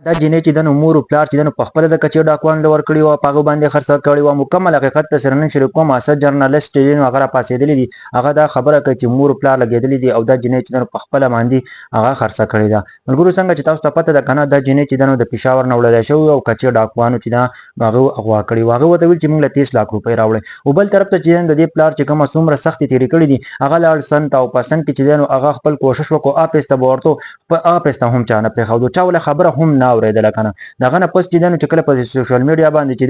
دا جینۍ چې د مور او پلار چې د په خپل د کچې ډاکوان لور کړی او پاغه باندې خرڅ کړی او مکمل حقیقت ته سره نن شریکوم اسد جرنالست چې هغه را پاسېدلی دي هغه دا خبره کوي چې مور او پلار لګېدلی دي او دا جینۍ چې د په خپل باندې هغه خرڅ کړی دا ملګرو څنګه چې تاسو ته پته ده کنه دا جینۍ چې د پشاور نه وړل شوی او کچې ډاکوانو چې دا هغه اغوا کړی هغه وته ویل چې موږ له 30 لک روپۍ راوړل او بل طرف ته چې د دې پلار چې کومه څومره سختي تیری کړی دي هغه لاړ سنت او پسند کې چې هغه خپل کوشش وکړو اپسته ورته په اپسته هم چانه په خو چا ول خبره هم نه اوریدل کنه دغه نه پس چې چې کله په سوشل میډیا باندې چې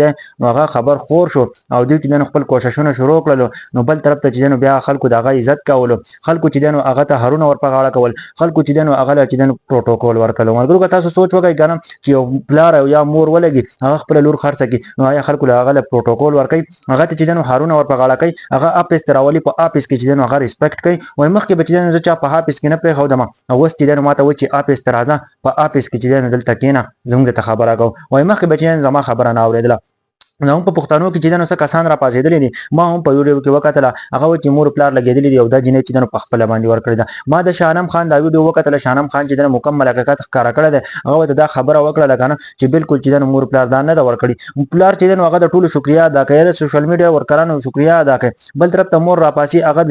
هغه خبر خور شو او دوی چې خپل کوششونه شروع کړل نو بل طرف ته چې بیا خلکو دغه عزت کول خلکو چې هغه ته هرونه ور په غاړه کول خلکو چې هغه چې پروتوکول ورکړل مرګرو تاسو سوچ وکړئ کنه چې یو پلار یا مور ولګي هغه خپل لور خرڅ کی نو یا خلکو هغه پروتوکول ورکړي هغه چې هرونه ور په غاړه کوي هغه اپس تراولي په اپس کې چې هغه ریسپیکټ کوي وای مخکې بچیان چې په اپس کې نه پرې خو دما اوس چې ماته و چې اپس ترازه په اپس کې چې دلته کېنه زموږ ته خبره کو وای مخکې بچیان زما خبره نه اوریدله نو په پښتنو کې چې څه کسان را پاسېدلې دي ما هم په ویډیو کې وکتل هغه چې مور پلار لګېدلې دي او دا جینۍ چې په خپل باندې ورکړی ده ما د شانم خان دا ویډیو وکتل شانم خان چې مکمل حقیقت ښکارا کړی دی هغه دا خبره وکړه کنه چې بالکل چې مور پلار دا نه دا ورکړي پلار چې هغه د ټولو شکریا ادا کوي د سوشل میډیا ورکرانو شکریا ادا کوي بل طرف ته مور را پاسي هغه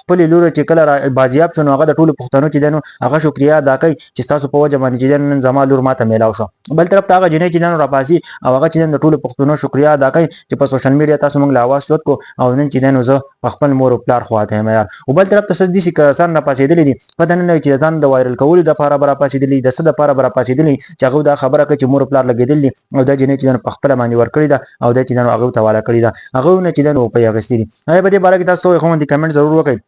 خپل لور چې کله بازیاب شنو هغه د ټولو پښتنو چې هغه شکریا ادا کوي چې تاسو په وجه باندې چې زما لور ماته میلاو شو بل طرف ته هغه جینۍ چې را پاسي او هغه چې د ټولو پښتنو شکریا ادا کوي چې سوشل میډیا تاسو موږ له आवाज شوت کو او نن چې زه خپل مور او پلار خواته یم یار او بل طرف ته څه دي چې کسان نه پاسېدلې دي په دنه نه چې ځان د وایرل کولو د لپاره برا پاسېدلې د څه د لپاره برا پاسېدلې چې هغه دا خبره کوي چې مور او پلار لګېدلې او دا جنې چې په خپل باندې ور کړی دا او دا چې هغه تواله کړی دا هغه نه چې په یغستې دي هغه په دې باره کې تاسو خو د کمنټ ضرور وکړئ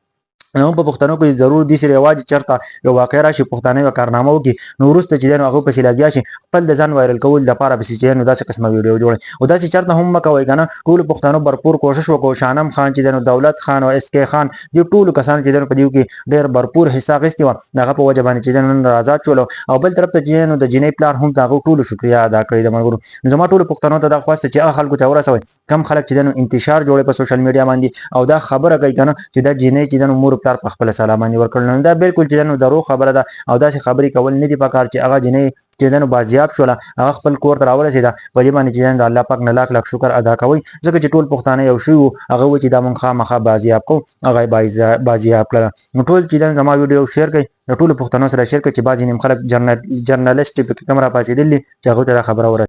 نو په پښتنو کې ضرور دي چې رواج چرته یو واقع راشي پښتانه یو کارنامه وکي نو ورسته چې هغه په سیلاګیا شي خپل د ځان وایرل کول لپاره به چې نو داسې قسمه ویډیو جوړي او داسې چرته هم مکوي کنه ټول پښتنو भरपूर کوشش وکړو شانم خان چې دولت خان او اس کې خان دی ټول کسان چې په دیو کې ډېر भरपूर حصہ غستي و هغه په وجه باندې چې نن آزاد شول او بل طرف ته چې د جینۍ پلار هم هغه ټول شکریا ادا کړی د مرګرو زما ټول پښتنو ته دا خواسته چې خلکو ته ورسوي کم خلک چې انتشار جوړي په سوشل میډیا باندې او دا خبره کوي کنه چې دا جینۍ چې مور پلار په خپل سلام باندې ورکړل دا بالکل چې درو خبره ده او دا چې خبرې کول نه دي پکار چې هغه جنې چې بازیاب شول هغه خپل کور ته راورسېده په دې باندې چې الله پاک نه لاک لاک شکر ادا کوي ځکه چې ټول پښتانه یو شی هغه و چې دا مونږ خامخا بازیاب کو هغه بازیاب کړل نو ټول چې زما ویډیو شیر کړئ ټول پښتنو سره شیر کړئ چې باز نیم خلک جرنالست په کیمرا پاسې دي چې هغه ته خبره ورسېږي